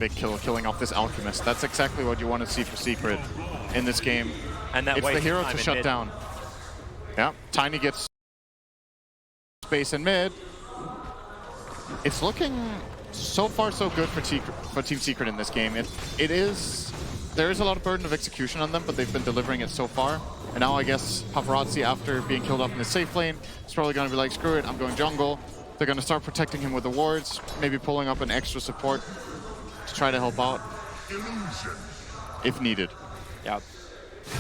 big kill, killing off this Alchemist. That's exactly what you want to see for Secret in this game. And that it's the hero to shut down. Yeah, Tiny gets space in mid. It's looking so far so good for Team Secret in this game. There is a lot of burden of execution on them, but they've been delivering it so far. And now I guess Paparazzi, after being killed off in the safe lane, is probably going to be like, screw it, I'm going jungle. They're going to start protecting him with the wards, maybe pulling up an extra support to try to help out if needed. Yeah.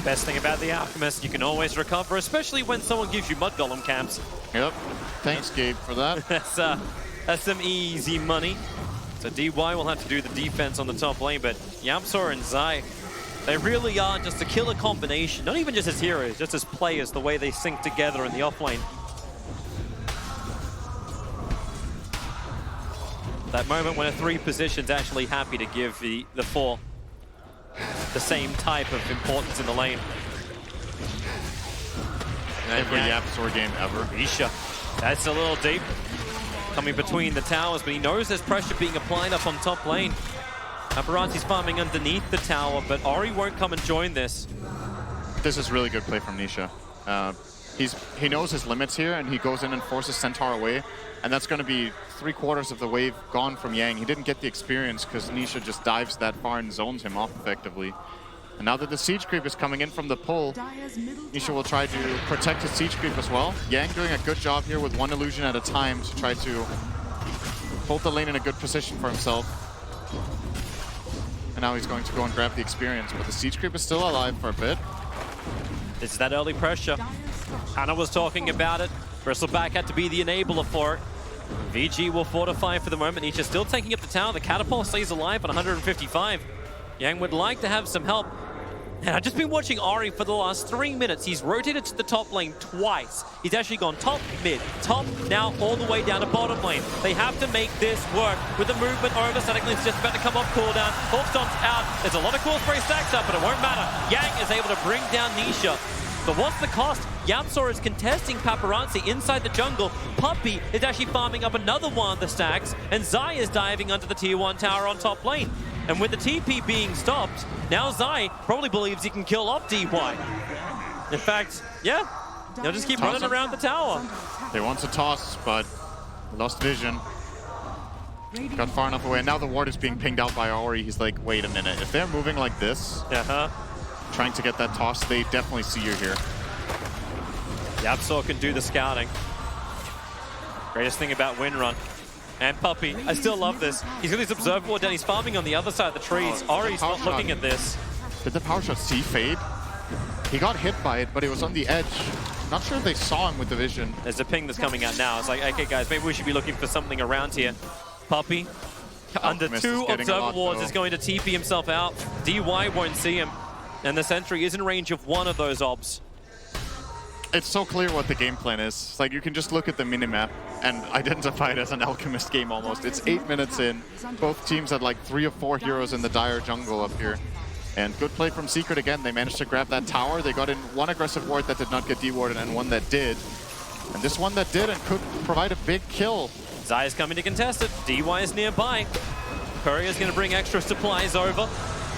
Best thing about the Alchemist, you can always recover, especially when someone gives you Mud Golem camps. Yep. Thanks, Gabe, for that. That's some easy money. So DY will have to do the defense on the top lane, but Yamsor and Zai, they really are just a killer combination. Not even just as heroes, just as players, the way they sync together in the offlane. That moment when a 3 position's actually happy to give the 4 the same type of importance in the lane. Every Yamsor game ever. Isha, that's a little deep. Coming between the towers, but he knows there's pressure being applied up on top lane. Paparazzi's farming underneath the tower, but Ori won't come and join this. This is really good play from Nisha. He knows his limits here, and he goes in and forces Centaur away, and that's going to be 3/4 of the wave gone from Yang. He didn't get the experience because Nisha just dives that far and zones him off effectively. And now that the siege creep is coming in from the pull, Nisha will try to protect his siege creep as well. Yang doing a good job here with 1 illusion at a time to try to hold the lane in a good position for himself. And now he's going to go and grab the experience, but the siege creep is still alive for a bit. It's that early pressure. Hannah was talking about it. Bristleback had to be the enabler for it. VG will fortify for the moment. Nisha still taking up the tower. The catapult stays alive at 155. Yang would like to have some help. And I've just been watching Ori for the last 3 minutes. He's rotated to the top lane twice. He's actually gone top, mid, top, now all the way down to bottom lane. They have to make this work with the movement over. Static's just about to come off cooldown. Hawkstomp's out. There's a lot of cool spray stacks up, but it won't matter. Yang is able to bring down Nisha. But what's the cost? Yamsor is contesting Paparazzi inside the jungle. Puppey is actually farming up another one of the stacks. And Zai is diving under the tier 1 tower on top lane. And with the TP being stopped, now Zai probably believes he can kill off DY. In fact, yeah, they'll just keep running around the tower. They want to toss, but lost vision. Got far enough away, and now the ward is being pinged out by Ori. He's like, wait a minute, if they're moving like this, trying to get that toss, they definitely see you here. Yamsor can do the scouting. Greatest thing about Windrun. And Puppey, I still love this. He's got his observer ward down, he's farming on the other side of the trees. Ori's not looking at this. Did the power shot see fade? He got hit by it, but it was on the edge. Not sure if they saw him with the vision. There's a ping that's coming out now. It's like, okay guys, maybe we should be looking for something around here. Puppey, under 2 observer wards, is going to TP himself out. DY won't see him. And the sentry is in range of 1 of those obs. It's so clear what the game plan is. It's like you can just look at the minimap and identify it as an Alchemist game almost. It's 8 minutes in. Both teams had like 3 or 4 heroes in the dire jungle up here. And good play from Secret again. They managed to grab that tower. They got in 1 aggressive ward that did not get dewarded and 1 that did. And this one that did and could provide a big kill. Zai is coming to contest it. DY is nearby. Courier's going to bring extra supplies over.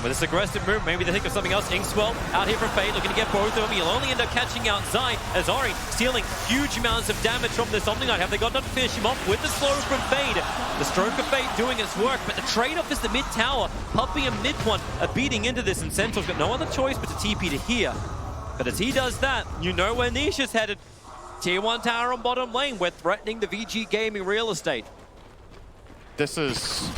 With this aggressive move, maybe they think of something else. Inkswell out here from Fade, looking to get both of them. He'll only end up catching out Zai as Ori stealing huge amounts of damage from this Omni Knight. Have they got enough to finish him off with the slow from Fade? The stroke of Fade doing its work, but the trade-off is the mid tower. Puppey and mid one are beating into this, and Centaur's got no other choice but to TP to here. But as he does that, you know where Nisha's headed. Tier 1 tower on bottom lane. We're threatening the Vici Gaming real estate. This is...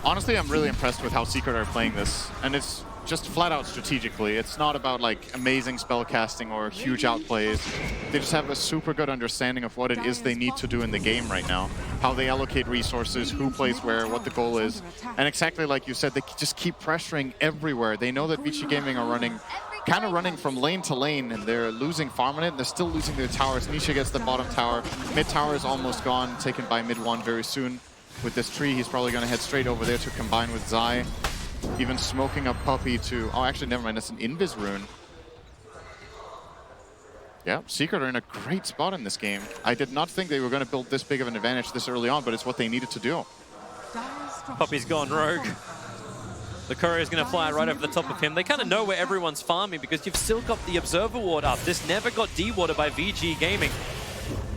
Honestly, I'm really impressed with how Secret are playing this. And it's just flat out strategically. It's not about like amazing spell casting or huge outplays. They just have a super good understanding of what it is they need to do in the game right now. How they allocate resources, who plays where, what the goal is. And exactly like you said, they just keep pressuring everywhere. They know that Vici Gaming are kind of running from lane to lane, and they're losing farm on it, and they're still losing their towers. Nisha gets the bottom tower. Mid tower is almost gone, taken by mid 1 very soon. With this tree, he's probably going to head straight over there to combine with Zai. Even smoking up Puppey to... Oh, actually, never mind. That's an Invis rune. Yeah, Secret are in a great spot in this game. I did not think they were going to build this big of an advantage this early on, but it's what they needed to do. Puppey's gone rogue. The Courier's going to fly right over the top of him. They kind of know where everyone's farming because you've still got the Observer Ward up. This never got de-watered by Vici Gaming.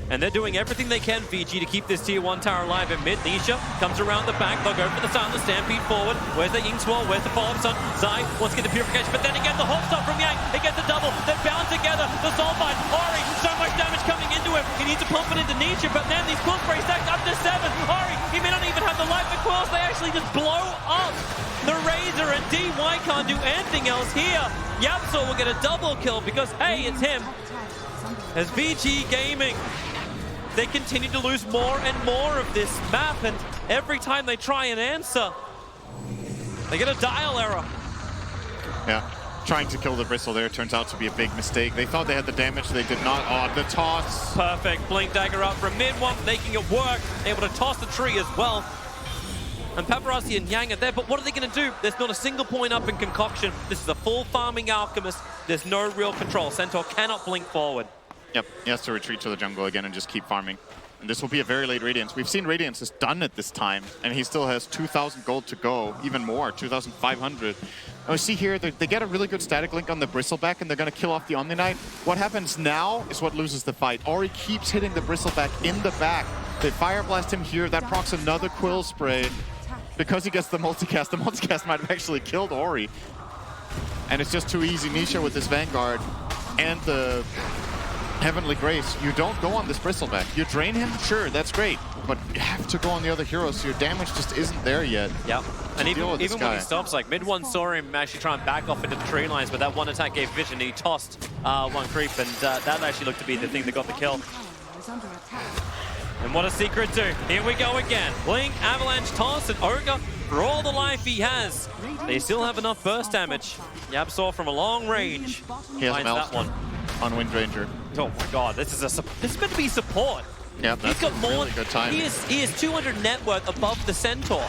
And they're doing everything they can, Vici, to keep this tier 1 tower alive in mid. Nisha comes around the back. They'll go for the silent stampede forward. Where's the Ying Swirl? Where's the follow-up son? Zai wants to get the purification, but then again, the hot stop from Yang. He gets the double. They're bound together. The Soulbind. Ori, so much damage coming into him. He needs to pump it into Nisha, but then these quill sprays stacked up to 7. Ori, he may not even have the life of quills. They actually just blow up the Razor, and DY can't do anything else here. Yapsor will get a double kill because, hey, it's him. As Vici Gaming, they continue to lose more and more of this map, and every time they try and answer, they get a dial error. Yeah, trying to kill the Bristle there turns out to be a big mistake. They thought they had the damage, they did not. Oh, the toss. Perfect. Blink Dagger up from mid one, making it work. Able to toss the tree as well. And Paparazzi and Yang are there, but what are they going to do? There's not a single point up in Concoction. This is a full farming Alchemist. There's no real control. Centaur cannot blink forward. Yep, he has to retreat to the jungle again and just keep farming. And this will be a very late Radiance. We've seen Radiance is done at this time, and he still has 2,000 gold to go, even more, 2,500. And we see here, they get a really good static link on the Bristleback, and they're going to kill off the Omni Knight. What happens now is what loses the fight. Ori keeps hitting the Bristleback in the back. They Fire Blast him here. That procs another Quill Spray. Because he gets the multicast might have actually killed Ori. And it's just too easy. Nisha with this Vanguard and the Heavenly Grace. You don't go on this Bristleback. You drain him, sure, that's great. But you have to go on the other heroes, so your damage just isn't there yet. Yep. And even when he stops, like mid one saw him actually try and back off into the tree lines, but that one attack gave vision. He tossed one creep, and that actually looked to be the thing that got the kill. And what does Secret do? Here we go again. Blink, Avalanche, Toss, and Ogre, for all the life he has, they still have enough burst damage. Yapsor from a long range he has finds that one. On Windranger. Oh my god, this is meant to be support. Yeah, that's got more, really good time. He is 200 net worth above the Centaur.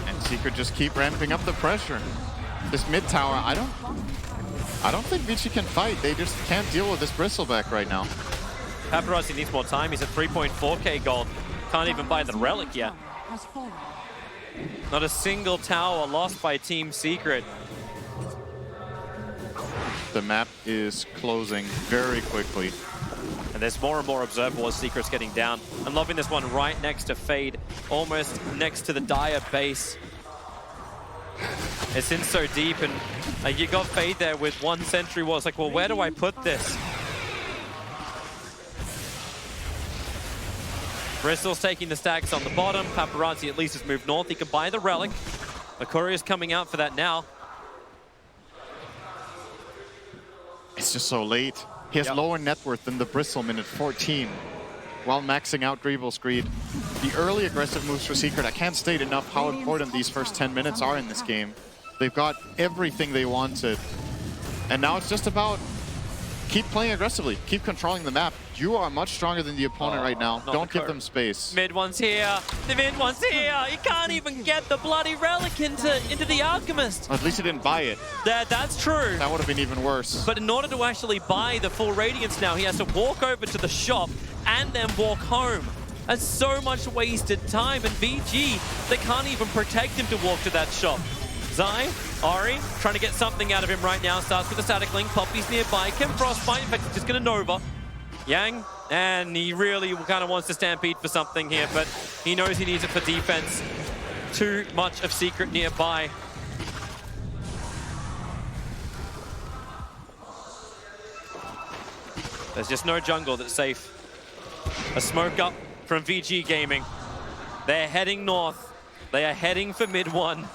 And Secret just keep ramping up the pressure. This mid tower, I don't think Vici can fight. They just can't deal with this Bristleback right now. Paparazzi needs more time. He's at 3.4k gold. Can't even buy the relic yet. Not a single tower lost by Team Secret. The map is closing very quickly. And there's more and more Observer Wars. Secret's getting down. I'm loving this one right next to Fade, almost next to the Dire base. It's in so deep, and you got Fade there with one Sentry Wall. It's like, well, where do I put this? Bristle's taking the stacks on the bottom. Paparazzi at least has moved north. He can buy the relic. The Courier's coming out for that now. It's just so late. He has lower net worth than the Bristleman at 14, while maxing out Greevil's Greed. The early aggressive moves for Secret, I can't state enough how important these first 10 minutes are in this game. They've got everything they wanted. And now it's just about keep playing aggressively, keep controlling the map. You are much stronger than the opponent right now. Don't give them space. Mid one's here. The mid one's here. You can't even get the bloody relic into the Alchemist. At least he didn't buy it. That's true. That would have been even worse. But in order to actually buy the full Radiance now, he has to walk over to the shop and then walk home. That's so much wasted time. And VG, they can't even protect him to walk to that shop. Zai, Ori, trying to get something out of him right now. Starts with a static link. Poppy's nearby. Can Frostbite, in fact, he's just going to Nova. Yang, and he really kind of wants to stampede for something here, but he knows he needs it for defense. Too much of Secret nearby. There's just no jungle that's safe. A smoke up from Vici Gaming. They're heading north. They are heading for mid one.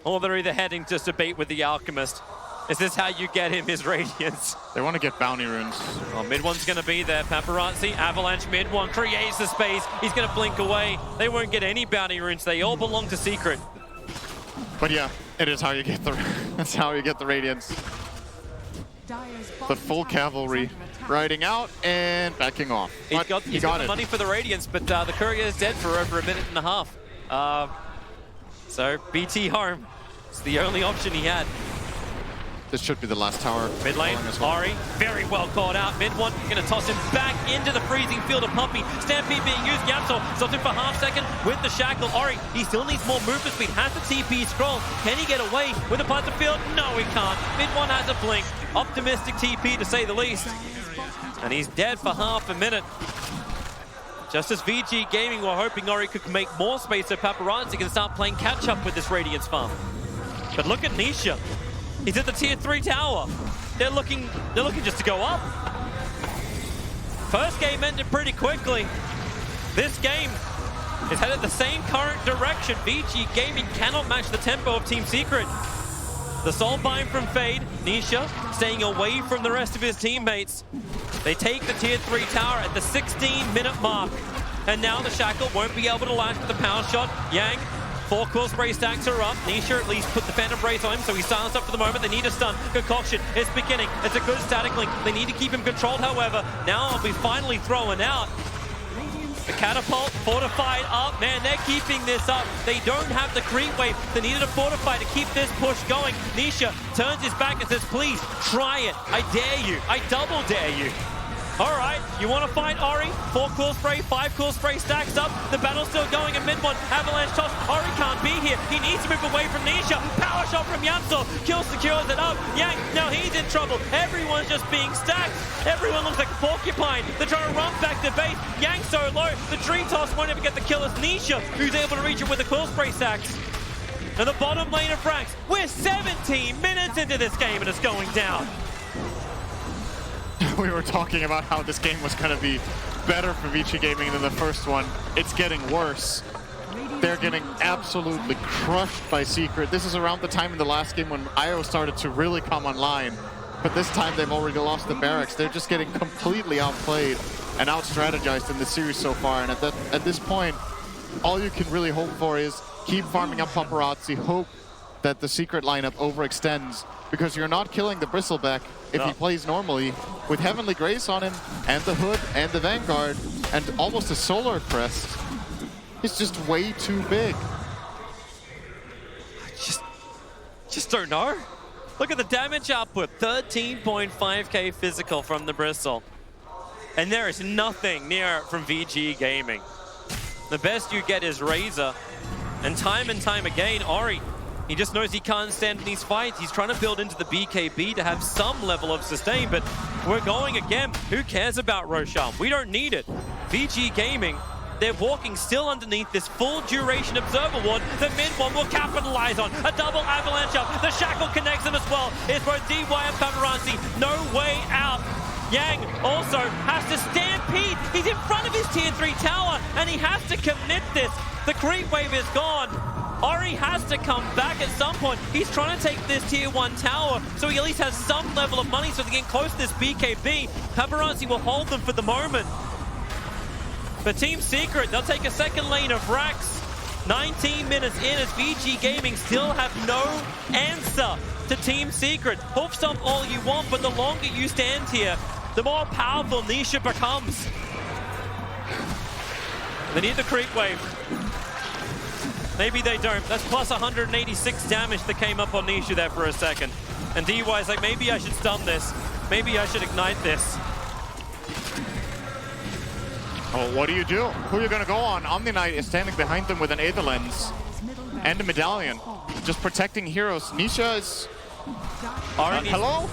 Or they're either heading just to bait with the Alchemist. Is this how you get him his Radiance? They want to get bounty runes. Well, mid one's going to be there. Paparazzi, Avalanche mid one creates the space. He's going to blink away. They won't get any bounty runes. They all belong to Secret. But yeah, it is how you get the. That's how you get the Radiance. The full cavalry riding out and backing off. He's got the money for the Radiance, but the Courier is dead for over a minute and a half. So BT home. It's the only option he had. This should be the last tower. Mid lane, as well. Ari, very well caught out. Mid one, gonna toss him back into the freezing field of Puppey. Stampede being used, Yamsel stops him for half second with the shackle. Ari, he still needs more movement speed, has the TP scroll. Can he get away with the part of the field? No, he can't. Mid one has a blink. Optimistic TP to say the least. And he's dead for half a minute. Just as Vici Gaming were hoping Ori could make more space so Paparazzi can start playing catch-up with this Radiance farm. But look at Nisha. He's at the tier 3 tower. They're looking just to go up. First game ended pretty quickly. This game is headed the same current direction. Vici Gaming cannot match the tempo of Team Secret. The Soulbind from Fade, Nisha staying away from the rest of his teammates. They take the tier 3 tower at the 16-minute mark. And now the Shackle won't be able to launch with the power shot. Yang, 4 cool spray stacks are up. Nisha at least put the Phantom Brace on him, so he's silenced up for the moment. They need a stun. Concoction is beginning. It's a good static link. They need to keep him controlled, however. Now he'll be finally thrown out. The catapult fortified up. Man, they're keeping this up. They don't have the creep wave. They needed a fortify to keep this push going. Nisha turns his back and says, please, try it. I dare you. I double dare you. All right, you want to fight Ori? 4 cool spray, 5 cool spray stacks up. The battle's still going in mid one. Avalanche toss. Ori can't be here. He needs to move away from Nisha. Power shot from Yamsel. Kill secures it up. Yang, now he's in trouble. Everyone's just being stacked. Everyone looks like a porcupine. They're trying to run back to base. Yang so low. The tree toss won't even get the kill. It's Nisha who's able to reach it with the cool spray stacks. And the bottom lane of Franks. We're 17 minutes into this game and it's going down. We were talking about how this game was going to be better for Vici Gaming than the first one. It's getting worse. They're getting absolutely crushed by Secret. This is around the time in the last game when IO started to really come online. But this time they've already lost the barracks. They're just getting completely outplayed and out-strategized in the series so far. And at this point, all you can really hope for is keep farming up Paparazzi, hope that the Secret lineup overextends, because you're not killing the Bristleback if he plays normally. With Heavenly Grace on him, and the Hood, and the Vanguard, and almost a Solar Crest, it's just way too big. Just don't know. Look at the damage output, 13.5k physical from the Bristle. And there is nothing near it from Vici Gaming. The best you get is Razor. And time again, Ori, he just knows he can't stand in these fights. He's trying to build into the BKB to have some level of sustain, but we're going again. Who cares about Roshan? We don't need it. Vici Gaming, they're walking still underneath this full duration Observer Ward that mid one will capitalize on. A double avalanche up. The Shackle connects them as well. It's both DY and Paparazzi. No way out. Yang also has to stampede. He's in front of his tier 3 tower and he has to commit this. The creep wave is gone. Ori has to come back at some point. He's trying to take this tier 1 tower so he at least has some level of money so they can get close to this BKB. Paparazzi will hold them for the moment. But Team Secret, they'll take a second lane of Rax. 19 minutes in as Vici Gaming still have no answer to Team Secret. Hoof stomp all you want, but the longer you stand here, the more powerful Nisha becomes. They need the creep wave. Maybe they don't. That's plus 186 damage that came up on Nisha there for a second. And DY is like, maybe I should stun this. Maybe I should ignite this. Oh, what do? Who are you going to go on? Omni Knight is standing behind them with an Aether Lens and a Medallion. Just protecting heroes. Nisha is... hello?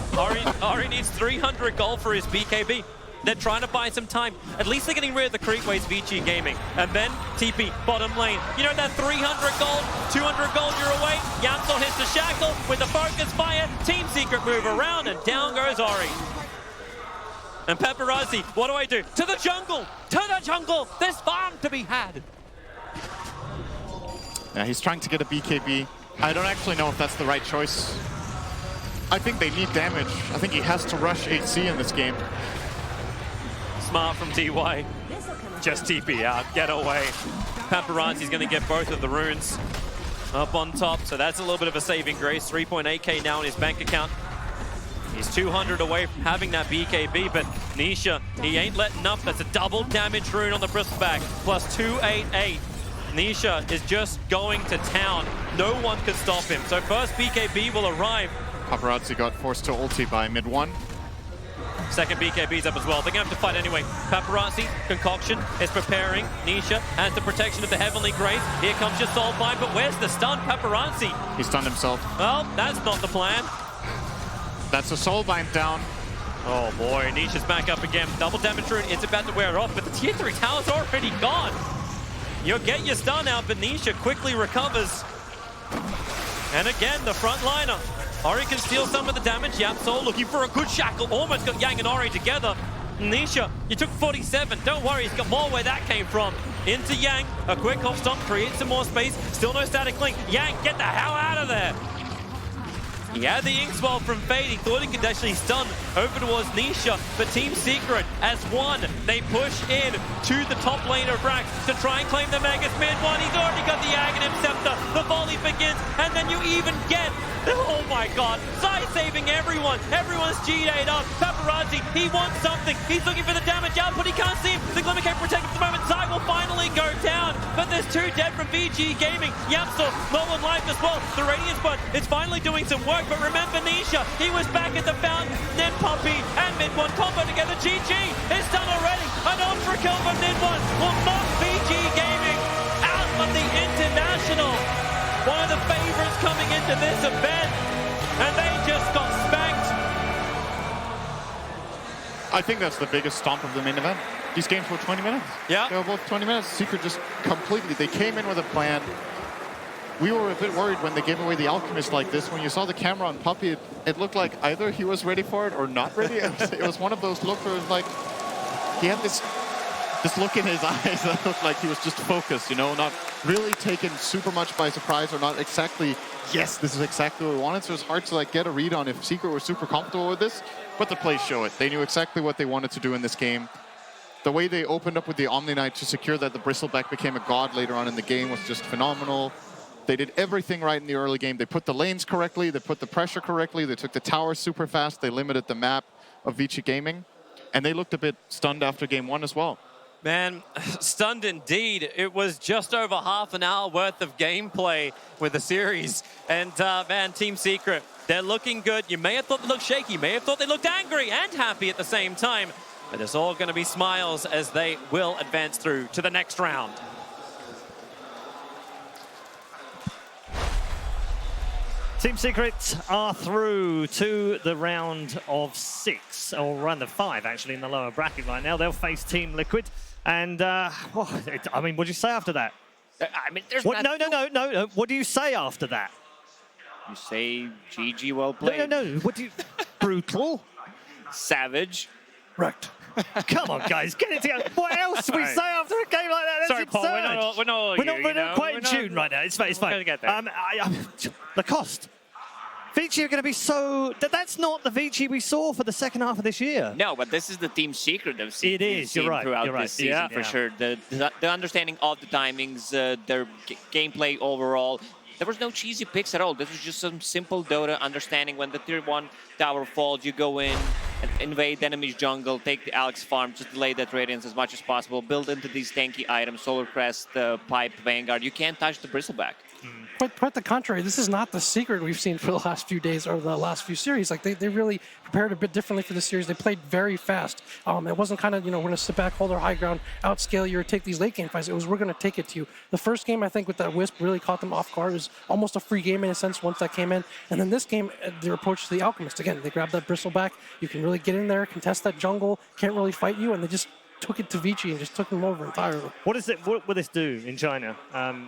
Ari needs 300 gold for his BKB. They're trying to buy some time. At least they're getting rid of the creep waves, Vici Gaming. And then TP, bottom lane. You know that 300 gold, 200 gold, you're away. Yamsel hits the Shackle with the focus fire. Team Secret move around and down goes Ori. And Paparazzi, what do? To the jungle! To the jungle! There's farm to be had! Yeah, he's trying to get a BKB. I don't actually know if that's the right choice. I think they need damage. I think he has to rush HC in this game. Smart from DY. Just TP out, get away. Paparazzi's gonna get both of the runes up on top, so that's a little bit of a saving grace. 3.8k now in his bank account. He's 200 away from having that BKB, but Nisha, he ain't letting up. That's a double damage rune on the Bristleback, plus 288. Nisha is just going to town. No one can stop him. So first BKB will arrive. Paparazzi got forced to ulti by mid 1. Second BKB's up as well. They're going to have to fight anyway. Paparazzi, Concoction is preparing. Nisha has the protection of the Heavenly Grace. Here comes your Soulbind, but where's the stun? Paparazzi. He stunned himself. Well, that's not the plan. That's a Soulbind down. Oh boy, Nisha's back up again. Double damage rune, it's about to wear off, but the tier 3 tower's already gone. You'll get your stun out, but Nisha quickly recovers. And again, the front liner. Ori can steal some of the damage. Yapsol looking for a good shackle. Almost got Yang and Ori together. Nisha, you took 47. Don't worry, he's got more where that came from. Into Yang, a quick off stomp, creates some more space. Still no static link. Yang, get the hell out of there. He had the ink swell from Fade. He thought he could actually stun over towards Nisha, but Team Secret, as one, they push in to the top lane of Rax to try and claim the Megas mid one. He's already got the Aghanim Scepter. The volley begins, and then you even get, oh my god, side saving everyone. Everyone's G-D'd up. Paparazzi, he wants something. He's looking for the damage output. He can't see him. The Glimmer can't protect him at the moment. Zai will finally go down, but there's 2 dead from Vici Gaming. Yapsol, low on life as well. The Radiance Bud is finally doing some work. But remember Nisha, he was back at the fountain, then Puppy and mid-1 combo together. GG is done already. An ultra kill from mid-1 will knock Vici Gaming out of the International. One of the favorites coming into this event, and they just got spanked. I think that's the biggest stomp of the main event. These games were 20 minutes. Yeah. They were both 20 minutes. Secret just completely, they came in with a plan. We were a bit worried when they gave away the Alchemist like this. When you saw the camera on Puppy, it looked like either he was ready for it or not ready. It was one of those looks where it was like, he had this look in his eyes that looked like he was just focused, you know, not really taken super much by surprise or not exactly, yes, this is exactly what we wanted. So it's hard to like get a read on if Secret were super comfortable with this, but the plays show it. They knew exactly what they wanted to do in this game. The way they opened up with the Omni Knight to secure that the Bristleback became a god later on in the game was just phenomenal. They did everything right in the early game. They put the lanes correctly, they put the pressure correctly, they took the towers super fast, they limited the map of Vici Gaming, and they looked a bit stunned after game 1 as well. Man, stunned indeed. It was just over half an hour worth of gameplay with the series. And man, Team Secret, they're looking good. You may have thought they looked shaky, may have thought they looked angry and happy at the same time. But it's all going to be smiles as they will advance through to the next round. Team Secret are through to the round of 6, or round of 5 actually in the lower bracket right now. They'll face Team Liquid. And, I mean, what do you say after that? I mean, there's what? No. What do you say after that? You say GG, well played. No. What do you... Brutal? Savage. Wrecked. Come on, guys, get it together. What else do we say after a game like that? That's Sorry, Paul, we're not quite in tune right now. It's fine. It's fine. We're gonna get there. The cost. Vici are going to be so... That's not the Vici we saw for the second half of this year. No, but this is the Team Secret of It is, you're right. throughout this season, for sure. The understanding of the timings, their gameplay overall. There was no cheesy picks at all. This was just some simple Dota understanding. When the tier 1 tower falls, you go in and invade the enemy's jungle, take the Alex farm, just delay that Radiance as much as possible, build into these tanky items, Solar Crest, Pipe, Vanguard. You can't touch the Bristleback. Quite the contrary. This is not the Secret we've seen for the last few days or the last few series. Like they really prepared a bit differently for the series. They played very fast. It wasn't kind of, we're going to sit back, hold our high ground, outscale you, or take these late game fights. It was, we're going to take it to you. The first game, I think, with that Wisp really caught them off guard. It was almost a free game in a sense once that came in. And then this game, their approach to the Alchemist. Again, they grabbed that Bristleback. You can really get in there, contest that jungle, can't really fight you, and they just took it to Vici and just took them over entirely. What will this do in China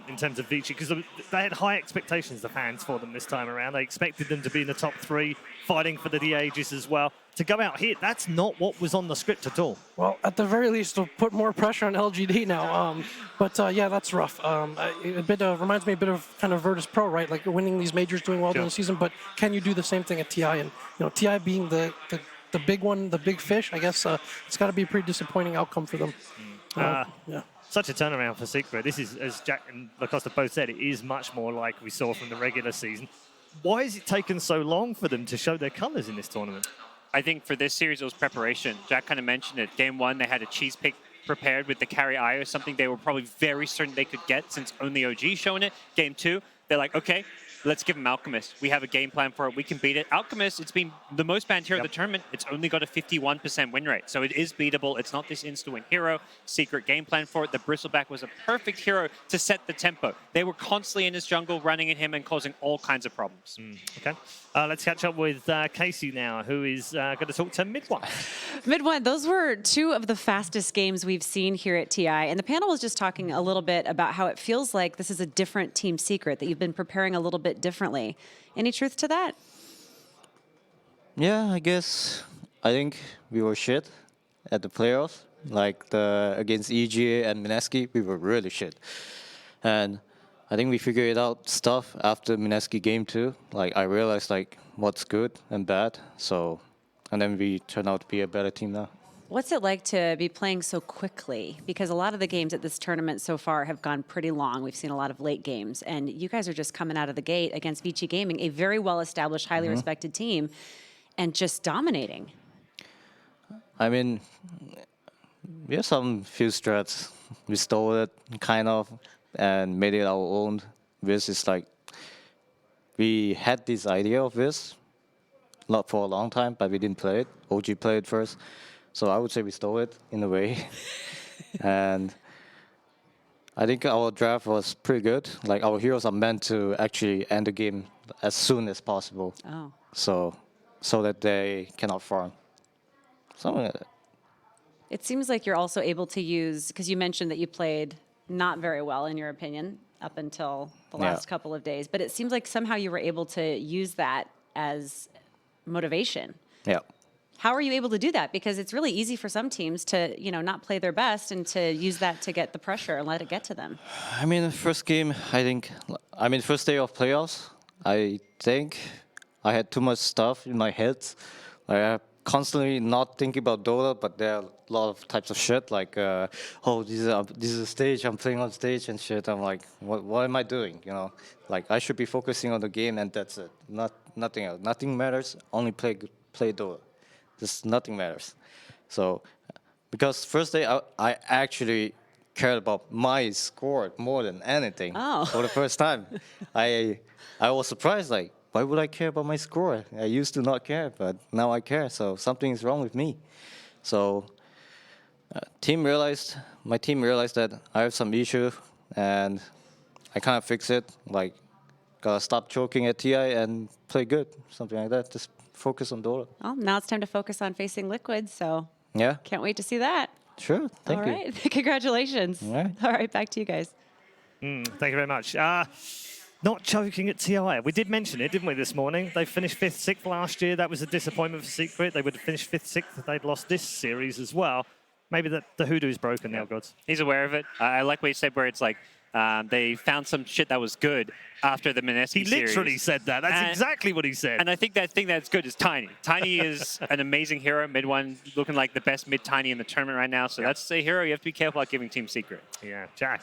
in terms of Vici? Because they had high expectations, the fans, for them this time around. They expected them to be in the top 3, fighting for the Aegis as well. To go out here, that's not what was on the script at all. Well, at the very least, it'll put more pressure on LGD now. Yeah, that's rough. Reminds me a bit of kind of Virtus Pro, right? Like winning these majors, doing well during the season, but can you do the same thing at TI? And TI being the big one, the big fish, I guess it's got to be a pretty disappointing outcome for them. Yeah. Such a turnaround for Secret. This is, as Jack and Lacosta both said, it is much more like we saw from the regular season. Why has it taken so long for them to show their colors in this tournament? I think for this series, it was preparation. Jack kind of mentioned it. Game 1, they had a cheese pick prepared with the carry IO, something they were probably very certain they could get since only OG showing it. Game 2, they're like, okay, let's give them Alchemist. We have a game plan for it. We can beat it. Alchemist, it's been the most banned hero of the tournament. It's only got a 51% win rate. So it is beatable. It's not this insta-win hero. Secret game plan for it. The Bristleback was a perfect hero to set the tempo. They were constantly in his jungle, running at him and causing all kinds of problems. Okay. Let's catch up with Casey now, who is going to talk to Mid1. Mid1, those were two of the fastest games we've seen here at TI. And the panel was just talking a little bit about how it feels like this is a different Team Secret, that you've been preparing a little bit differently. Any truth to that? Yeah, I think we were shit at the playoffs. Like against EGA and Mineski, we were really shit. And I think we figured out stuff after Mineski game 2. Like I realized like what's good and bad. So, and then we turned out to be a better team now. What's it like to be playing so quickly? Because a lot of the games at this tournament so far have gone pretty long. We've seen a lot of late games. And you guys are just coming out of the gate against Vici Gaming, a very well-established, highly respected team, and just dominating. I mean, we have some few strats. We stole it, kind of, and made it our own. This is like, we had this idea of this, not for a long time, but we didn't play it. OG played it first. So I would say we stole it in a way. And I think our draft was pretty good. Like our heroes are meant to actually end the game as soon as possible. Oh. So that they cannot farm. Something like that. It seems like you're also able to use, because you mentioned that you played not very well, in your opinion, up until the last couple of days. But it seems like somehow you were able to use that as motivation. Yeah. How are you able to do that? Because it's really easy for some teams to, you know, not play their best and to use that to get the pressure and let it get to them. I mean, the first game, first day of playoffs, I think I had too much stuff in my head. Like, I constantly not thinking about Dota, but there are a lot of types of shit, like, oh, this is a stage, I'm playing on stage and shit. I'm like, what am I doing, you know? Like, I should be focusing on the game and that's it. Nothing else. Nothing matters, only play Dota. Just nothing matters. So, because first day I actually cared about my score more than anything. Oh. For the first time. I was surprised, like, why would I care about my score? I used to not care, but now I care, so something is wrong with me. So, my team realized that I have some issue, and I can't fix it. Like, gotta stop choking at TI and play good, something like that. Just focus on Dota. Well, now it's time to focus on facing Liquid, so Yeah. can't wait to see that. Sure. Thank you. All right. Congratulations. All right. All right, back to you guys. Thank you very much. Not choking at TI. We did mention it, didn't we, this morning? They finished 5th, 6th last year. That was a disappointment for Secret. They would have finished 5th, 6th if they'd lost this series as well. Maybe the hoodoo's broken now, gods. He's aware of it. I like what he said, where it's like they found some shit that was good after the Mineski series. He literally said that. That's exactly what he said. And I think that thing that's good is Tiny. Tiny is an amazing hero. Mid1 looking like the best mid-Tiny in the tournament right now. So that's a hero you have to be careful about giving Team Secret. Yeah, Jack,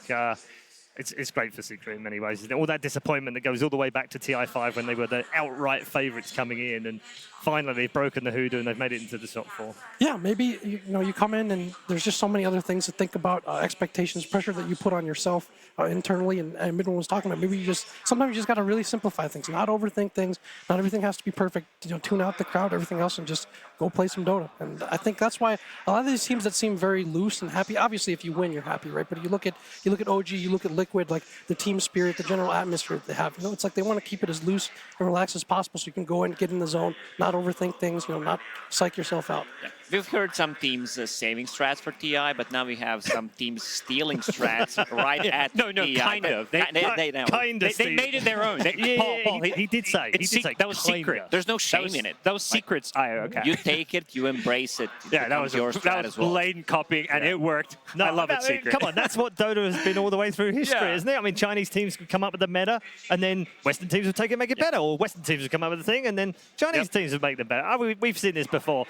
it's great for Secret in many ways. Isn't it? All that disappointment that goes all the way back to TI5 when they were the outright favourites coming in, and finally they've broken the hoodoo and they've made it into the top 4. Yeah, maybe you come in and there's just so many other things to think about, expectations, pressure that you put on yourself internally, and Mid1 was talking about. Maybe sometimes you just got to really simplify things, not overthink things. Not everything has to be perfect. Tune out the crowd, everything else, and just go play some Dota. And I think that's why a lot of these teams that seem very loose and happy. Obviously, if you win, you're happy, right? But you look at OG, you look at Liquid, like the team spirit, the general atmosphere that they have. It's like they want to keep it as loose and relaxed as possible, so you can go in, get in the zone, not overthink things, not psych yourself out. Yeah. We've heard some teams saving strats for TI, but now we have some teams stealing strats right at No, TI. kind of. They made it their own. Paul, he did say. That was secret. There's no shame in it. That was secrets. Okay. You take it, you embrace it. Yeah, that was your strat as well. blatant copying, and it worked. I love it, Secret. Come on, that's what Dota has been all the way through history, isn't it? I mean, Chinese teams could come up with the meta, and then Western teams would take it and make it better, or Western teams would come up with the thing, and then Chinese teams would make them better. We've seen this before.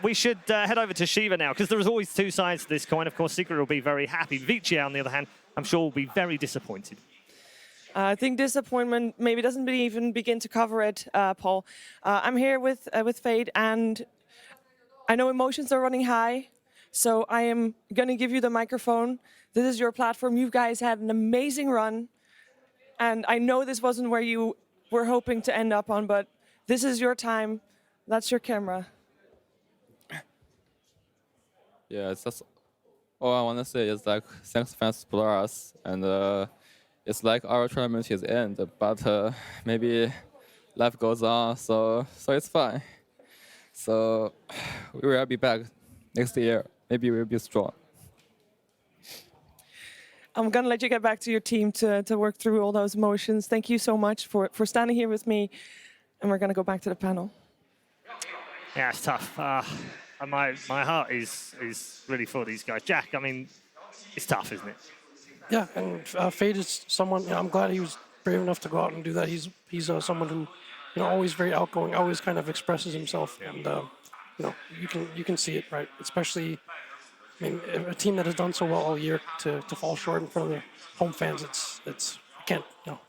We should head over to Shiva now, because there is always two sides to this coin. Of course, Secret will be very happy. Vici, on the other hand, I'm sure will be very disappointed. I think disappointment maybe doesn't even begin to cover it, Paul. I'm here with Fade, and I know emotions are running high, so I am going to give you the microphone. This is your platform. You guys had an amazing run, and I know this wasn't where you we're hoping to end up on, but this is your time. That's your camera. Yeah, that's all I want to say is like thanks fans for us, and it's like our tournament is end, but maybe life goes on, so it's fine. So we will be back next year. Maybe we'll be strong. I'm going to let you get back to your team to work through all those emotions. Thank you so much for standing here with me, and we're going to go back to the panel. Yeah, it's tough. My heart is really for these guys. Jack, I mean, it's tough, isn't it? Yeah, and Fade is someone. I'm glad he was brave enough to go out and do that. He's someone who, always very outgoing, always kind of expresses himself, and you can see it, right? Especially, I mean, a team that has done so well all year to fall short in front of their home fans. It's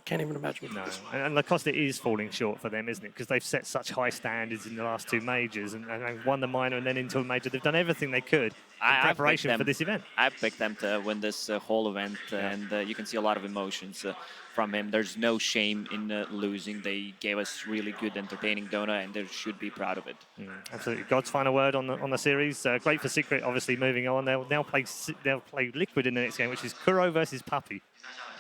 can't even imagine. No, and Lacoste is falling short for them, isn't it? Because they've set such high standards in the last two majors and they've won the minor and then into a major. They've done everything they could in preparation for this event. I picked them to win this whole event, and you can see a lot of emotions from him. There's no shame in losing. They gave us really good, entertaining Dota, and they should be proud of it. Absolutely. God's final word on the series. Great for Secret, obviously moving on. They'll play Liquid in the next game, which is Kuro versus Puppey.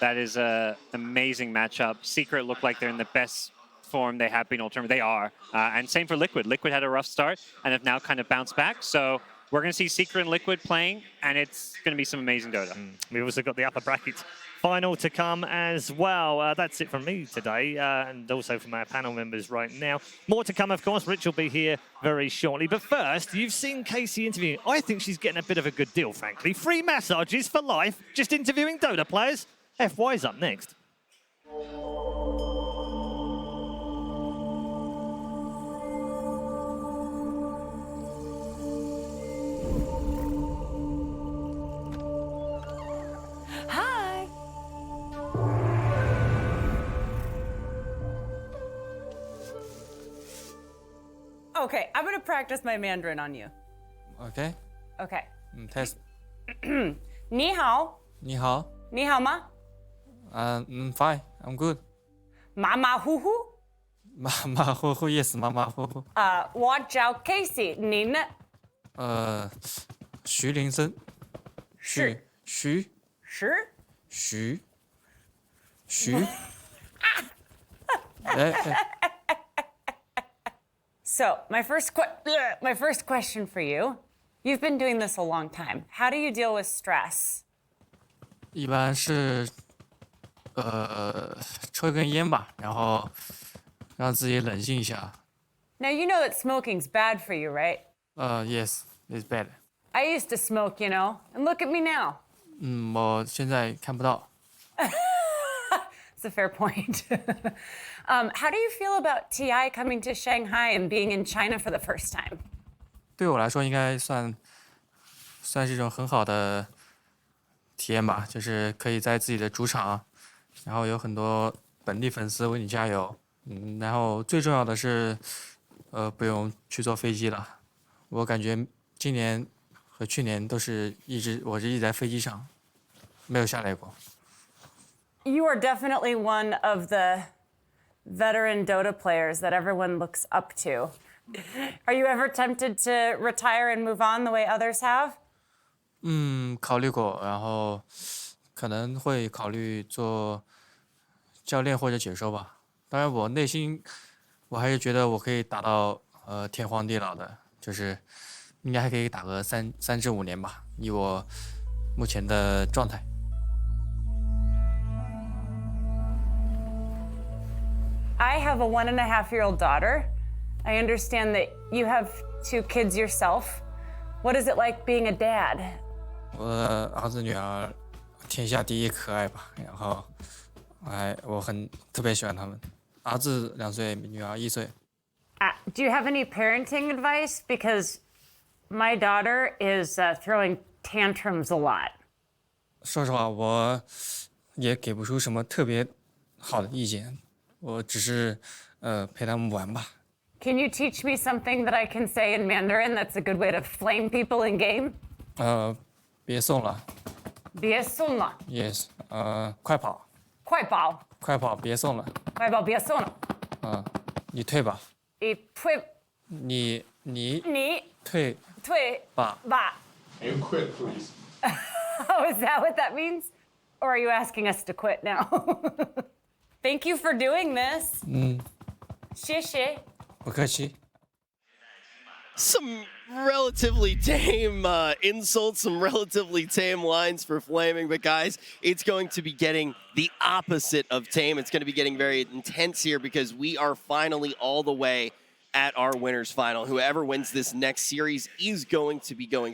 That is an amazing matchup. Secret look like they're in the best form they have been all tournament. They are. And same for Liquid. Liquid had a rough start and have now kind of bounced back. So we're going to see Secret and Liquid playing, and it's going to be some amazing Dota. We've also got the upper bracket final to come as well. That's it from me today, and also from our panel members right now. More to come, of course. Rich will be here very shortly. But first, you've seen Casey interviewing. I think she's getting a bit of a good deal, frankly. Free massages for life, just interviewing Dota players. FY's up next. Hi. Okay, I'm gonna practice my Mandarin on you. Okay. Okay. Test. 你好。你好。你好吗？ Fine. I'm good. 马马虎虎。马马虎虎 yes 马马虎虎。我叫 Casey， 你呢？徐林森。是。徐。是。徐。徐。哎。So my first question for you, you've been doing this a long time. How do you deal with stress? 一般是抽一根烟吧，然后让自己冷静一下。Now you know that smoking's bad for you, right? Yes, it's bad. I used to smoke, and look at me now. 我现在看不到。It's a fair point. How do you feel about TI coming to Shanghai and being in China for the first time? 对我来说，应该算是一种很好的体验吧，就是可以在自己的主场，然后有很多本地粉丝为你加油，然后最重要的是，不用去坐飞机了。我感觉今年和去年我是一直在飞机上，没有下来过。You are definitely one of the veteran Dota players that everyone looks up to. Are you ever tempted to retire and move on the way others have? 考虑过，然后可能会考虑做教练或者解说吧。当然，我内心我还是觉得我可以打到天荒地老的，就是应该还可以打个3至5年吧，以我目前的状态。I have a 1.5-year-old daughter. I understand that you have 2 kids yourself. What is it like being a dad? 我的儿子女儿天下第一可爱吧，然后我特别喜欢他们。儿子2岁，女儿1岁。Do you have any parenting advice? Because my daughter is throwing tantrums a lot. 说实话，我也给不出什么特别好的意见，我只是陪他们玩吧。Can you teach me something that I can say in Mandarin that's a good way to flame people in game? 别送了。别送了。 Yes，快跑。快跑。快跑，别送了。快跑，别送了。你退吧，你退你你退退吧。吧. Can you quit, please? Oh, is that what that means? Or are you asking us to quit now? Thank you for doing this. 谢谢. 不客气。 Some relatively tame insults, some relatively tame lines for Flaming, but guys, it's going to be getting the opposite of tame. It's going to be getting very intense here because we are finally all the way at our winners final. Whoever wins this next series is going to be going